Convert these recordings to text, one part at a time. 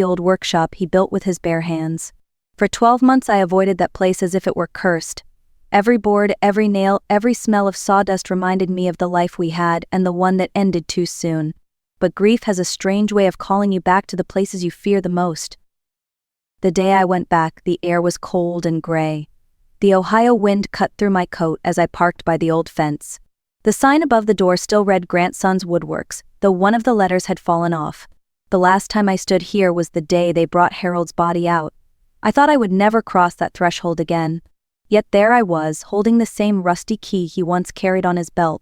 the old workshop he built with his bare hands. For 12 months I avoided that place as if it were cursed. Every board, every nail, every smell of sawdust reminded me of the life we had and the one that ended too soon. But grief has a strange way of calling you back to the places you fear the most. The day I went back, the air was cold and gray. The Ohio wind cut through my coat as I parked by the old fence. The sign above the door still read Grandson's Woodworks, though one of the letters had fallen off. The last time I stood here was the day they brought Harold's body out. I thought I would never cross that threshold again. Yet there I was, holding the same rusty key he once carried on his belt.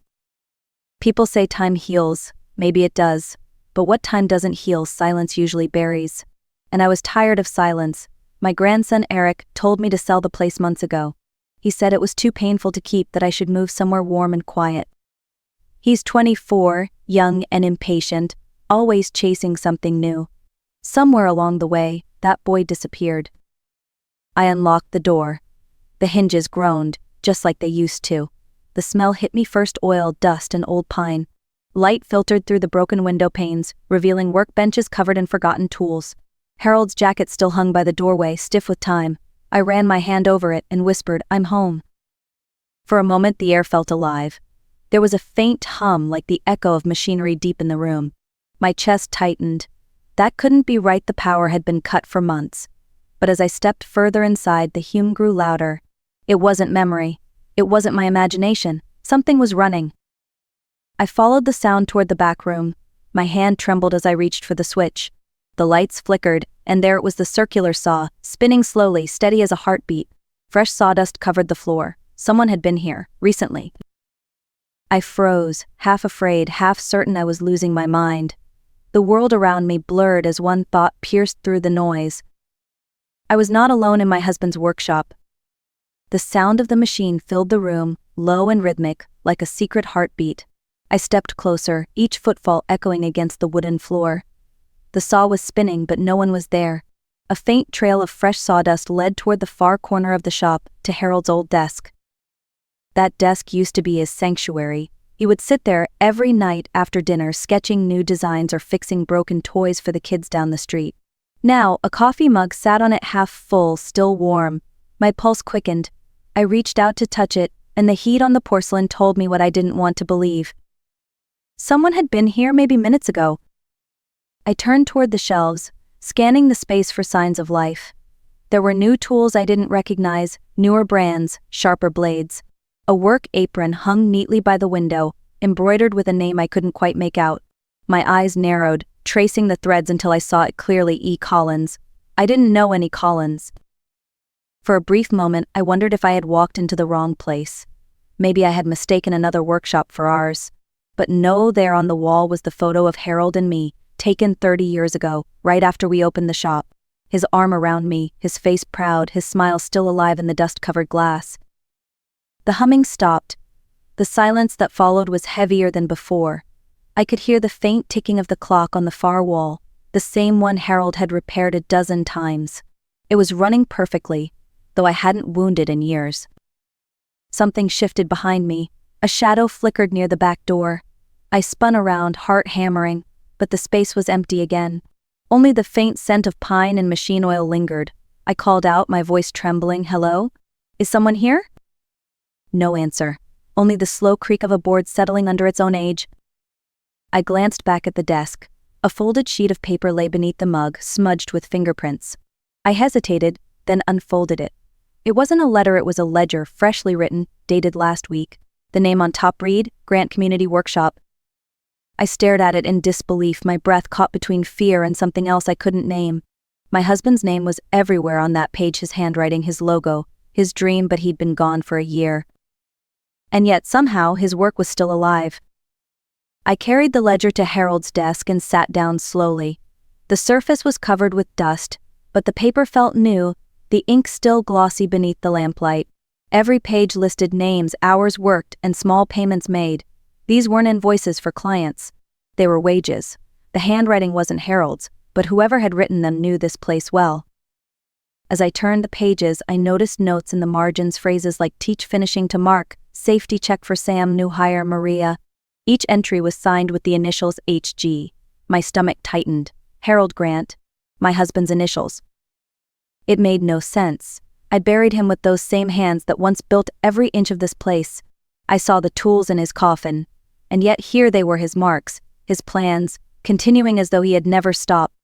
People say time heals. Maybe it does. But what time doesn't heal, silence usually buries. And I was tired of silence. My grandson Eric told me to sell the place months ago. He said it was too painful to keep, that I should move somewhere warm and quiet. He's 24, young and impatient, always chasing something new. Somewhere along the way, that boy disappeared. I unlocked the door. The hinges groaned, just like they used to. The smell hit me first: oil, dust, and old pine. Light filtered through the broken window panes, revealing workbenches covered in forgotten tools. Harold's jacket still hung by the doorway, stiff with time. I ran my hand over it and whispered, "I'm home." For a moment the air felt alive. There was a faint hum like the echo of machinery deep in the room. My chest tightened. That couldn't be right, the power had been cut for months. But as I stepped further inside, the hum grew louder. It wasn't memory. It wasn't my imagination. Something was running. I followed the sound toward the back room. My hand trembled as I reached for the switch. The lights flickered, and there it was, the circular saw, spinning slowly, steady as a heartbeat. Fresh sawdust covered the floor. Someone had been here, recently. I froze, half afraid, half certain I was losing my mind. The world around me blurred as one thought pierced through the noise. I was not alone in my husband's workshop. The sound of the machine filled the room, low and rhythmic, like a secret heartbeat. I stepped closer, each footfall echoing against the wooden floor. The saw was spinning, but no one was there. A faint trail of fresh sawdust led toward the far corner of the shop, to Harold's old desk. That desk used to be his sanctuary. He would sit there every night after dinner, sketching new designs or fixing broken toys for the kids down the street. Now, a coffee mug sat on it, half full, still warm. My pulse quickened. I reached out to touch it, and the heat on the porcelain told me what I didn't want to believe. Someone had been here maybe minutes ago. I turned toward the shelves, scanning the space for signs of life. There were new tools I didn't recognize, newer brands, sharper blades. A work apron hung neatly by the window, embroidered with a name I couldn't quite make out. My eyes narrowed, tracing the threads until I saw it clearly: E. Collins. I didn't know any Collins. For a brief moment, I wondered if I had walked into the wrong place. Maybe I had mistaken another workshop for ours. But no, there on the wall was the photo of Harold and me, taken 30 years ago, right after we opened the shop. His arm around me, his face proud, his smile still alive in the dust-covered glass. The humming stopped. The silence that followed was heavier than before. I could hear the faint ticking of the clock on the far wall, the same one Harold had repaired a dozen times. It was running perfectly, though I hadn't wounded in years. Something shifted behind me. A shadow flickered near the back door. I spun around, heart hammering, but the space was empty again. Only the faint scent of pine and machine oil lingered. I called out, my voice trembling, "Hello? Is someone here?" No answer. Only the slow creak of a board settling under its own age. I glanced back at the desk. A folded sheet of paper lay beneath the mug, smudged with fingerprints. I hesitated, then unfolded it. It wasn't a letter, it was a ledger, freshly written, dated last week. The name on top read, Grant Community Workshop. I stared at it in disbelief, my breath caught between fear and something else I couldn't name. My husband's name was everywhere on that page, his handwriting, his logo, his dream, but he'd been gone for a year. And yet somehow his work was still alive. I carried the ledger to Harold's desk and sat down slowly. The surface was covered with dust, but the paper felt new, the ink still glossy beneath the lamplight. Every page listed names, hours worked, and small payments made. These weren't invoices for clients. They were wages. The handwriting wasn't Harold's, but whoever had written them knew this place well. As I turned the pages, I noticed notes in the margins, phrases like teach finishing to Mark, safety check for Sam, new hire Maria. Each entry was signed with the initials HG. My stomach tightened. Harold Grant. my husband's initials. It made no sense. I'd buried him with those same hands that once built every inch of this place. I saw the tools in his coffin, and yet here they were, his marks, his plans, continuing as though he had never stopped.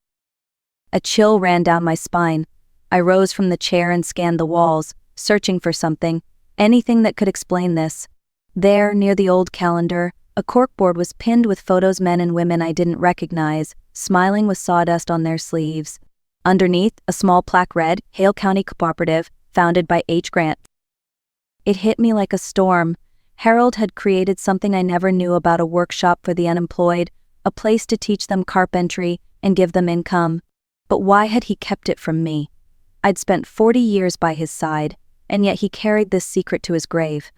A chill ran down my spine. I rose from the chair and scanned the walls, searching for something, anything that could explain this. There, near the old calendar, a corkboard was pinned with photos, men and women I didn't recognize, smiling with sawdust on their sleeves. Underneath, a small plaque read, Hale County Cooperative, founded by H. Grant. It hit me like a storm. Harold had created something I never knew about: a workshop for the unemployed, a place to teach them carpentry and give them income. But why had he kept it from me? I'd spent 40 years by his side, and yet he carried this secret to his grave.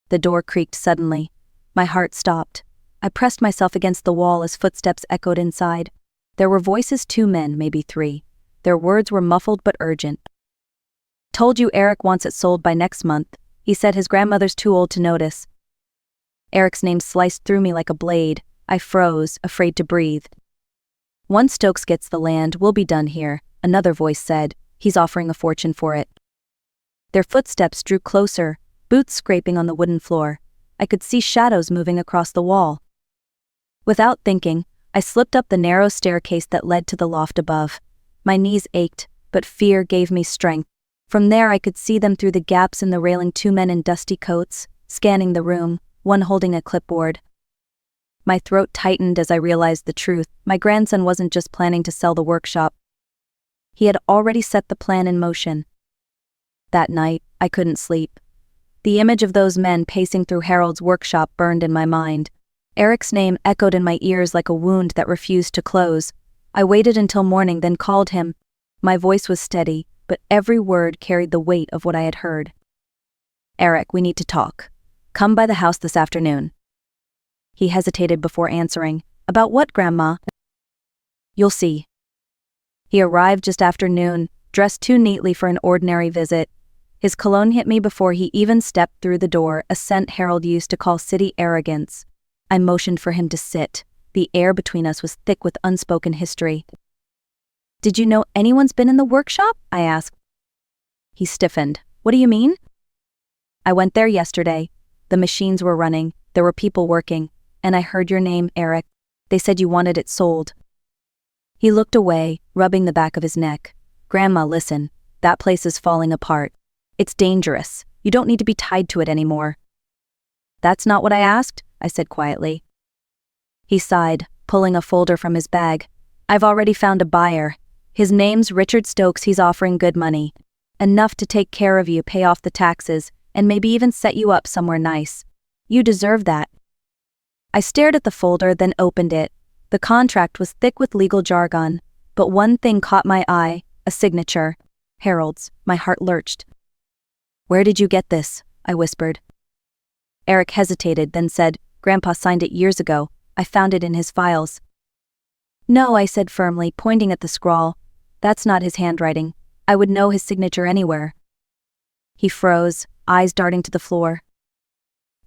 The door creaked suddenly. My heart stopped. I pressed myself against the wall as footsteps echoed inside. There were voices, 2 men, maybe 3. Their words were muffled but urgent. "Told you Eric wants it sold by next month. He said his grandmother's too old to notice." Eric's name sliced through me like a blade. I froze, afraid to breathe. "Once Stokes gets the land, we'll be done here," another voice said. "He's offering a fortune for it." Their footsteps drew closer, boots scraping on the wooden floor. I could see shadows moving across the wall. Without thinking, I slipped up the narrow staircase that led to the loft above. My knees ached, but fear gave me strength. From there I could see them through the gaps in the railing, 2 men in dusty coats, scanning the room, one holding a clipboard. My throat tightened as I realized the truth. My grandson wasn't just planning to sell the workshop. He had already set the plan in motion. That night, I couldn't sleep. The image of those men pacing through Harold's workshop burned in my mind. Eric's name echoed in my ears like a wound that refused to close. I waited until morning, then called him. My voice was steady, but every word carried the weight of what I had heard. "Eric, we need to talk. Come by the house this afternoon." He hesitated before answering. "About what, Grandma?" "You'll see." He arrived just after noon, dressed too neatly for an ordinary visit. His cologne hit me before he even stepped through the door, a scent Harold used to call city arrogance. I motioned for him to sit. The air between us was thick with unspoken history. "Did you know anyone's been in the workshop?" I asked. He stiffened. "What do you mean?" "I went there yesterday. The machines were running, there were people working, and I heard your name, Eric. They said you wanted it sold." He looked away, rubbing the back of his neck. "Grandma, listen. That place is falling apart. It's dangerous. You don't need to be tied to it anymore." "That's not what I asked," I said quietly. He sighed, pulling a folder from his bag. "I've already found a buyer. His name's Richard Stokes. He's offering good money. Enough to take care of you, pay off the taxes, and maybe even set you up somewhere nice. You deserve that." I stared at the folder, then opened it. The contract was thick with legal jargon, but one thing caught my eye, a signature. Harold's. My heart lurched. "Where did you get this?" I whispered. Eric hesitated, then said, "Grandpa signed it years ago. I found it in his files." "No," I said firmly, pointing at the scrawl. "That's not his handwriting. I would know his signature anywhere." He froze, eyes darting to the floor.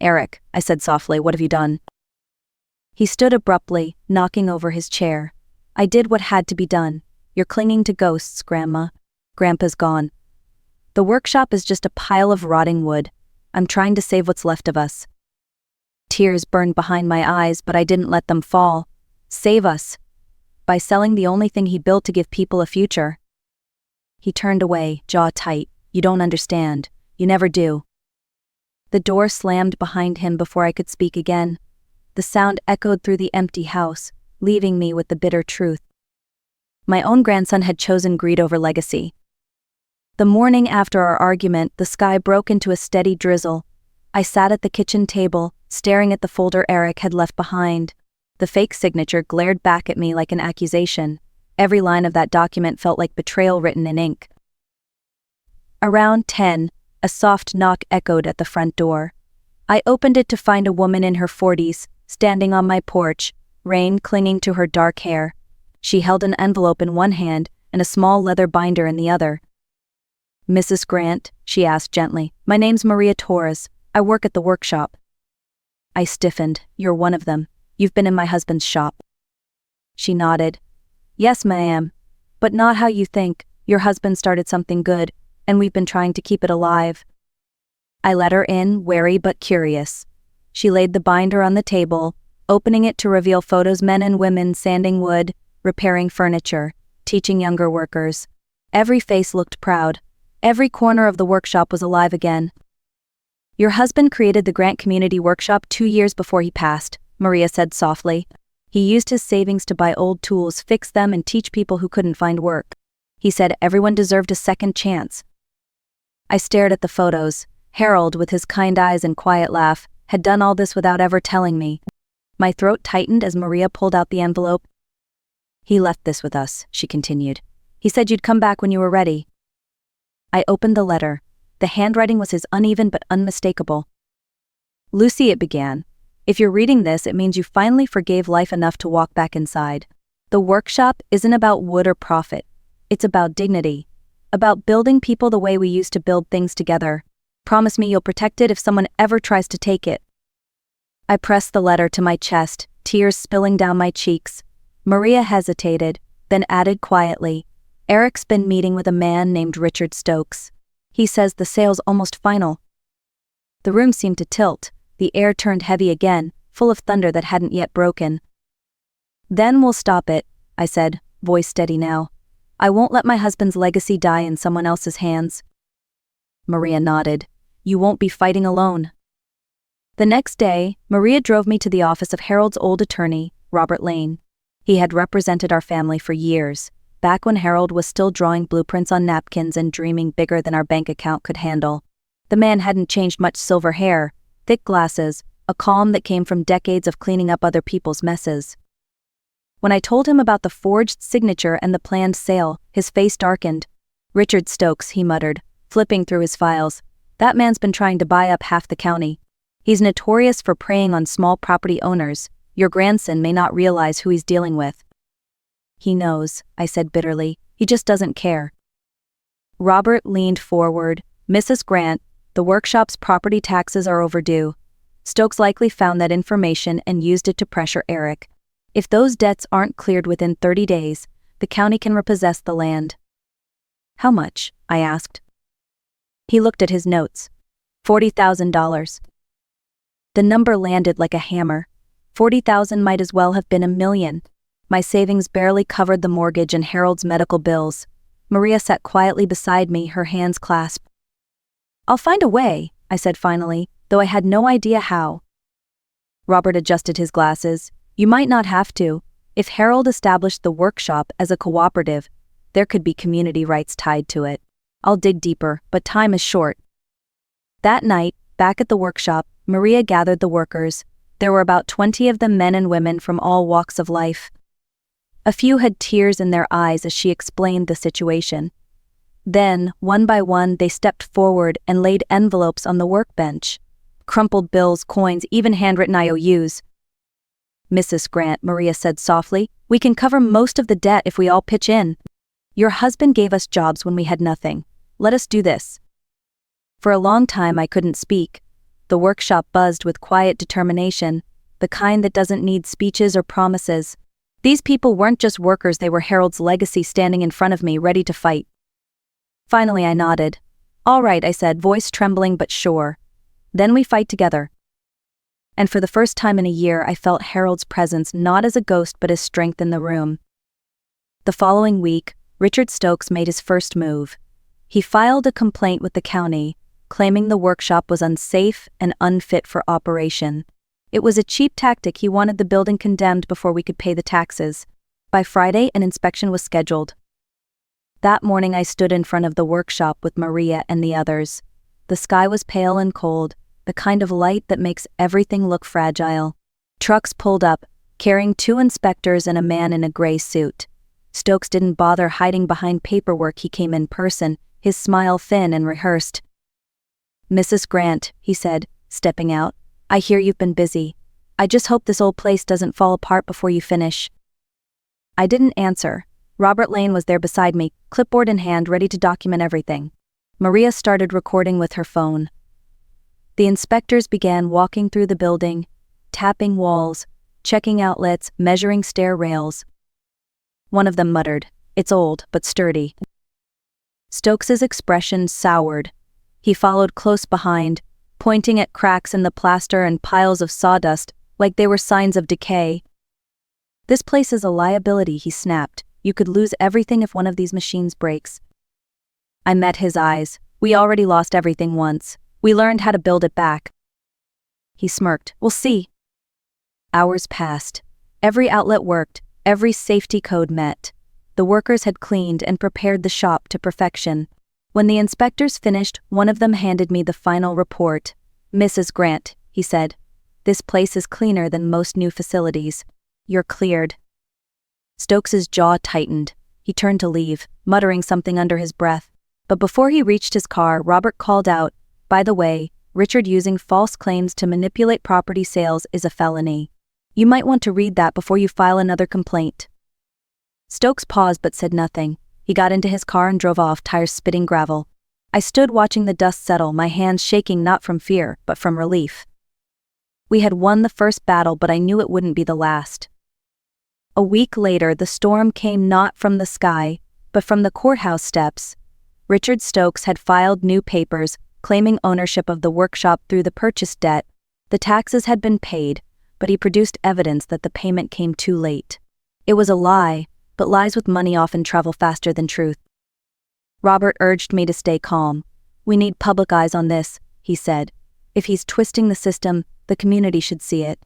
"Eric," I said softly, "what have you done?" He stood abruptly, knocking over his chair. "I did what had to be done. You're clinging to ghosts, Grandma. Grandpa's gone. The workshop is just a pile of rotting wood. I'm trying to save what's left of us." Tears burned behind my eyes, but I didn't let them fall. Save us. By selling the only thing he built to give people a future. He turned away, jaw tight. "You don't understand. You never do." The door slammed behind him before I could speak again. The sound echoed through the empty house, leaving me with the bitter truth. My own grandson had chosen greed over legacy. The morning after our argument, the sky broke into a steady drizzle. I sat at the kitchen table, staring at the folder Eric had left behind. The fake signature glared back at me like an accusation. Every line of that document felt like betrayal written in ink. Around 10, a soft knock echoed at the front door. I opened it to find a woman in her 40s, standing on my porch, rain clinging to her dark hair. She held an envelope in one hand and a small leather binder in the other. "Mrs. Grant?" she asked gently. "My name's Maria Torres. I work at the workshop." I stiffened. "You're one of them. You've been in my husband's shop." She nodded. "Yes, ma'am. But not how you think. Your husband started something good, and we've been trying to keep it alive. I let her in, wary but curious. She laid the binder on the table, opening it to reveal photos: men and women sanding wood, repairing furniture, teaching younger workers. Every face looked proud. Every corner of the workshop was alive again. Your husband created the Grant Community Workshop 2 years before he passed, Maria said softly. He used his savings to buy old tools, fix them, and teach people who couldn't find work. He said everyone deserved a second chance. I stared at the photos. Harold, with his kind eyes and quiet laugh, had done all this without ever telling me. My throat tightened as Maria pulled out the envelope. He left this with us, she continued. He said you'd come back when you were ready. I opened the letter. The handwriting was his, uneven but unmistakable. Lucy, it began. If you're reading this, it means you finally forgave life enough to walk back inside. The workshop isn't about wood or profit. It's about dignity. About building people the way we used to build things together. Promise me you'll protect it if someone ever tries to take it. I pressed the letter to my chest, tears spilling down my cheeks. Maria hesitated, then added quietly, Eric's been meeting with a man named Richard Stokes. He says the sale's almost final. The room seemed to tilt. The air turned heavy again, full of thunder that hadn't yet broken. Then we'll stop it, I said, voice steady now. I won't let my husband's legacy die in someone else's hands. Maria nodded. You won't be fighting alone. The next day, Maria drove me to the office of Harold's old attorney, Robert Lane. He had represented our family for years, back when Harold was still drawing blueprints on napkins and dreaming bigger than our bank account could handle. The man hadn't changed much: silver hair, thick glasses, a calm that came from decades of cleaning up other people's messes. When I told him about the forged signature and the planned sale, his face darkened. Richard Stokes, he muttered, flipping through his files. That man's been trying to buy up half the county. He's notorious for preying on small property owners. Your grandson may not realize who he's dealing with. He knows, I said bitterly. He just doesn't care. Robert leaned forward. Mrs. Grant, the workshop's property taxes are overdue. Stokes likely found that information and used it to pressure Eric. If those debts aren't cleared within 30 days, the county can repossess the land. How much? I asked. He looked at his notes. $40,000. The number landed like a hammer. 40,000 might as well have been $1 million. My savings barely covered the mortgage and Harold's medical bills. Maria sat quietly beside me, her hands clasped. I'll find a way, I said finally, though I had no idea how. Robert adjusted his glasses. You might not have to. If Harold established the workshop as a cooperative, there could be community rights tied to it. I'll dig deeper, but time is short. That night, back at the workshop, Maria gathered the workers. There were about 20 of them, men and women from all walks of life. A few had tears in their eyes as she explained the situation. Then, one by one, they stepped forward and laid envelopes on the workbench. Crumpled bills, coins, even handwritten IOUs. Mrs. Grant, Maria said softly, we can cover most of the debt if we all pitch in. Your husband gave us jobs when we had nothing. Let us do this. For a long time I couldn't speak. The workshop buzzed with quiet determination, the kind that doesn't need speeches or promises. These people weren't just workers, they were Harold's legacy standing in front of me, ready to fight. Finally I nodded. All right, I said, voice trembling but sure. Then we fight together. And for the first time in a year I felt Harold's presence not as a ghost but as strength in the room. The following week, Richard Stokes made his first move. He filed a complaint with the county, claiming the workshop was unsafe and unfit for operation. It was a cheap tactic. He wanted the building condemned before we could pay the taxes. By Friday, an inspection was scheduled. That morning I stood in front of the workshop with Maria and the others. The sky was pale and cold, the kind of light that makes everything look fragile. Trucks pulled up, carrying 2 inspectors and a man in a gray suit. Stokes didn't bother hiding behind paperwork. He came in person, his smile thin and rehearsed. Mrs. Grant, he said, stepping out, I hear you've been busy. I just hope this old place doesn't fall apart before you finish. I didn't answer. Robert Lane was there beside me, clipboard in hand, ready to document everything. Maria started recording with her phone. The inspectors began walking through the building, tapping walls, checking outlets, measuring stair rails. One of them muttered, It's old, but sturdy. Stokes's expression soured. He followed close behind, pointing at cracks in the plaster and piles of sawdust like they were signs of decay. This place is a liability, he snapped. You could lose everything if one of these machines breaks. I met his eyes. We already lost everything once. We learned how to build it back. He smirked. We'll see. Hours passed. Every outlet worked, every safety code met. The workers had cleaned and prepared the shop to perfection. When the inspectors finished, one of them handed me the final report. Mrs. Grant, he said, this place is cleaner than most new facilities. You're cleared. Stokes's jaw tightened. He turned to leave, muttering something under his breath. But before he reached his car, Robert called out, by the way, Richard, using false claims to manipulate property sales is a felony. You might want to read that before you file another complaint. Stokes paused but said nothing. He got into his car and drove off, tires spitting gravel. I stood watching the dust settle, my hands shaking not from fear, but from relief. We had won the first battle, but I knew it wouldn't be the last. A week later, the storm came not from the sky, but from the courthouse steps. Richard Stokes had filed new papers, claiming ownership of the workshop through the purchase debt. The taxes had been paid, but he produced evidence that the payment came too late. It was a lie, but lies with money often travel faster than truth. Robert urged me to stay calm. We need public eyes on this, he said. If he's twisting the system, the community should see it.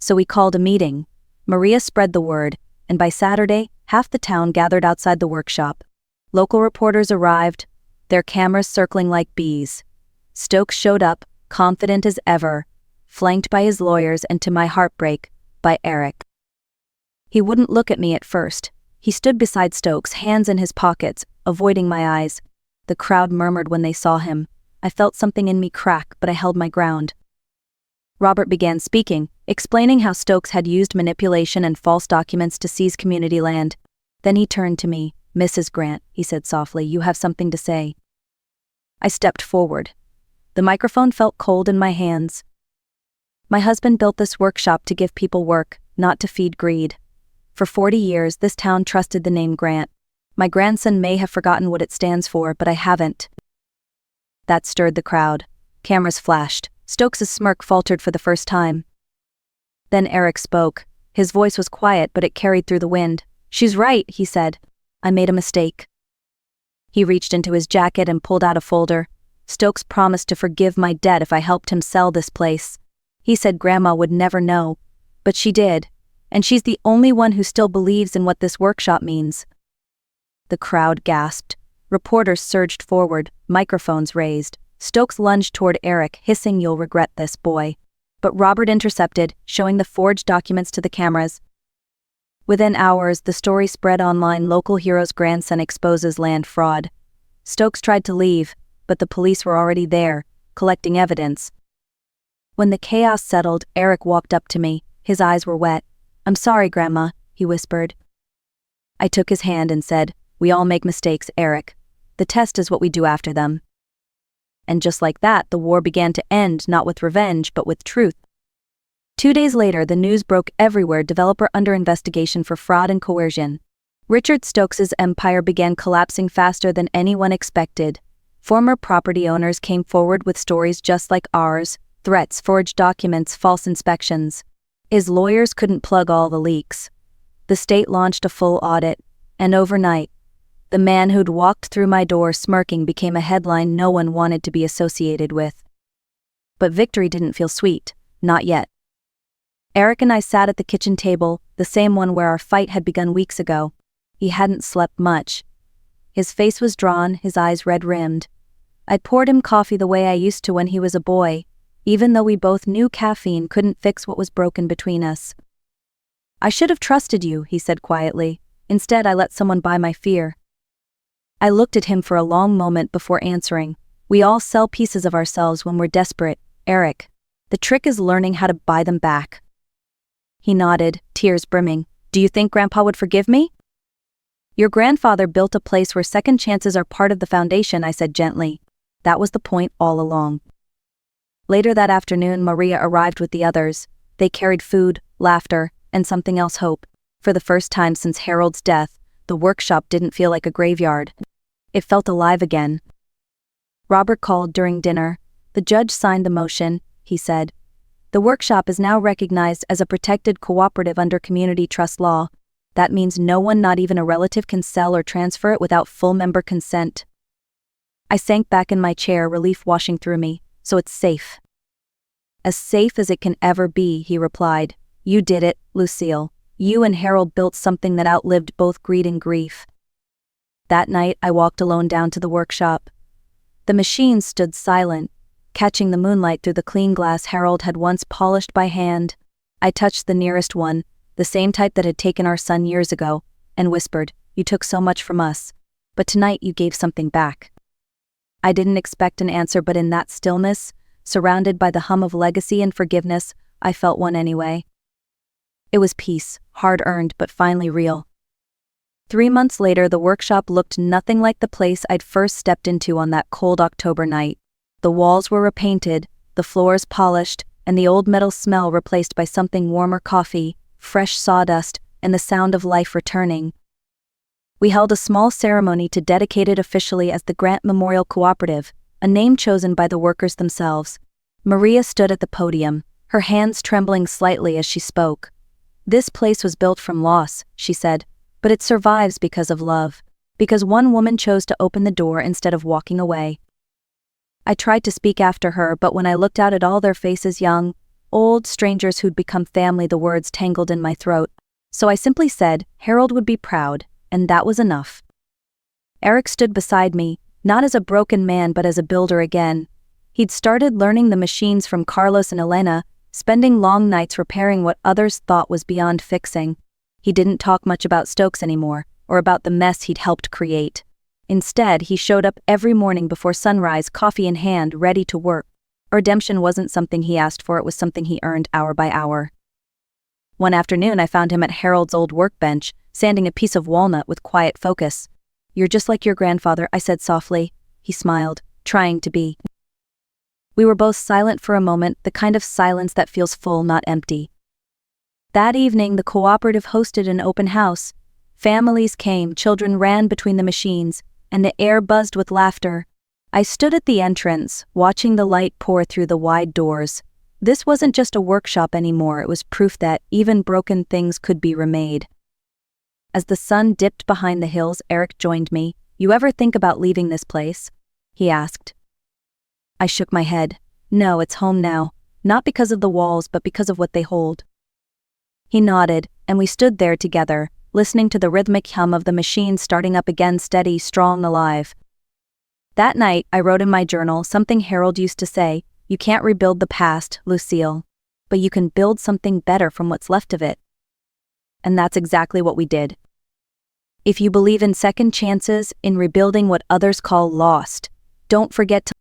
So we called a meeting. Maria spread the word, and by Saturday, half the town gathered outside the workshop. Local reporters arrived, their cameras circling like bees. Stokes showed up, confident as ever, flanked by his lawyers and, to my heartbreak, by Eric. He wouldn't look at me at first. He stood beside Stokes, hands in his pockets, avoiding my eyes. The crowd murmured when they saw him. I felt something in me crack, but I held my ground. Robert began speaking, explaining how Stokes had used manipulation and false documents to seize community land. Then he turned to me. Mrs. Grant, he said softly, you have something to say. I stepped forward. The microphone felt cold in my hands. My husband built this workshop to give people work, not to feed greed. For 40 years, this town trusted the name Grant. My grandson may have forgotten what it stands for, but I haven't. That stirred the crowd. Cameras flashed. Stokes's smirk faltered for the first time. Then Eric spoke. His voice was quiet, but it carried through the wind. She's right, he said. I made a mistake. He reached into his jacket and pulled out a folder. Stokes promised to forgive my debt if I helped him sell this place. He said Grandma would never know, but she did, and she's the only one who still believes in what this workshop means. The crowd gasped. Reporters surged forward, microphones raised. Stokes lunged toward Eric, hissing, "You'll regret this, boy." But Robert intercepted, showing the forged documents to the cameras. Within hours, the story spread online. Local hero's grandson exposes land fraud. Stokes tried to leave, but the police were already there, collecting evidence. When the chaos settled, Eric walked up to me. His eyes were wet. "I'm sorry, Grandma," he whispered. I took his hand and said, "We all make mistakes, Eric. The test is what we do after them." And just like that, the war began to end, not with revenge, but with truth. 2 days later, the news broke everywhere: developer under investigation for fraud and coercion. Richard Stokes's empire began collapsing faster than anyone expected. Former property owners came forward with stories just like ours: threats, forged documents, false inspections. His lawyers couldn't plug all the leaks. The state launched a full audit, and overnight, the man who'd walked through my door smirking became a headline no one wanted to be associated with. But victory didn't feel sweet, not yet. Eric and I sat at the kitchen table, the same one where our fight had begun weeks ago. He hadn't slept much. His face was drawn, his eyes red-rimmed. I poured him coffee the way I used to when he was a boy, even though we both knew caffeine couldn't fix what was broken between us. "I should have trusted you," he said quietly. "Instead, I let someone buy my fear." I looked at him for a long moment before answering. "We all sell pieces of ourselves when we're desperate, Eric. The trick is learning how to buy them back." He nodded, tears brimming. "Do you think Grandpa would forgive me?" "Your grandfather built a place where second chances are part of the foundation," I said gently. That was the point all along. Later that afternoon, Maria arrived with the others. They carried food, laughter, and something else: hope. For the first time since Harold's death, the workshop didn't feel like a graveyard. It felt alive again. Robert called during dinner. The judge signed the motion, he said. The workshop is now recognized as a protected cooperative under community trust law. That means no one, not even a relative, can sell or transfer it without full member consent. I sank back in my chair, relief washing through me. So it's safe. As safe as it can ever be, he replied. You did it, Lucille. You and Harold built something that outlived both greed and grief. That night, I walked alone down to the workshop. The machines stood silent, catching the moonlight through the clean glass Harold had once polished by hand. I touched the nearest one, the same type that had taken our son years ago, and whispered, You took so much from us, but tonight you gave something back. I didn't expect an answer, but in that stillness, surrounded by the hum of legacy and forgiveness, I felt one anyway. It was peace, hard-earned but finally real. 3 months later, the workshop looked nothing like the place I'd first stepped into on that cold October night. The walls were repainted, the floors polished, and the old metal smell replaced by something warmer: coffee, fresh sawdust, and the sound of life returning. We held a small ceremony to dedicate it officially as the Grant Memorial Cooperative, a name chosen by the workers themselves. Maria stood at the podium, her hands trembling slightly as she spoke. This place was built from loss, she said, but it survives because of love, because one woman chose to open the door instead of walking away. I tried to speak after her, but when I looked out at all their faces, young, old, strangers who'd become family, the words tangled in my throat. So I simply said, Harold would be proud, and that was enough. Eric stood beside me, not as a broken man but as a builder again. He'd started learning the machines from Carlos and Elena, spending long nights repairing what others thought was beyond fixing. He didn't talk much about Stokes anymore, or about the mess he'd helped create. Instead, he showed up every morning before sunrise, coffee in hand, ready to work. Redemption wasn't something he asked for, it was something he earned hour by hour. One afternoon, I found him at Harold's old workbench, sanding a piece of walnut with quiet focus. You're just like your grandfather, I said softly. He smiled, trying to be. We were both silent for a moment, the kind of silence that feels full, not empty. That evening, the cooperative hosted an open house. Families came, children ran between the machines, and the air buzzed with laughter. I stood at the entrance, watching the light pour through the wide doors. This wasn't just a workshop anymore, it was proof that even broken things could be remade. As the sun dipped behind the hills, Eric joined me. You ever think about leaving this place? He asked. I shook my head. No, it's home now. Not because of the walls, but because of what they hold. He nodded, and we stood there together, listening to the rhythmic hum of the machine starting up again, steady, strong, alive. That night, I wrote in my journal something Harold used to say, You can't rebuild the past, Lucille, but you can build something better from what's left of it. And that's exactly what we did. If you believe in second chances, in rebuilding what others call lost, don't forget to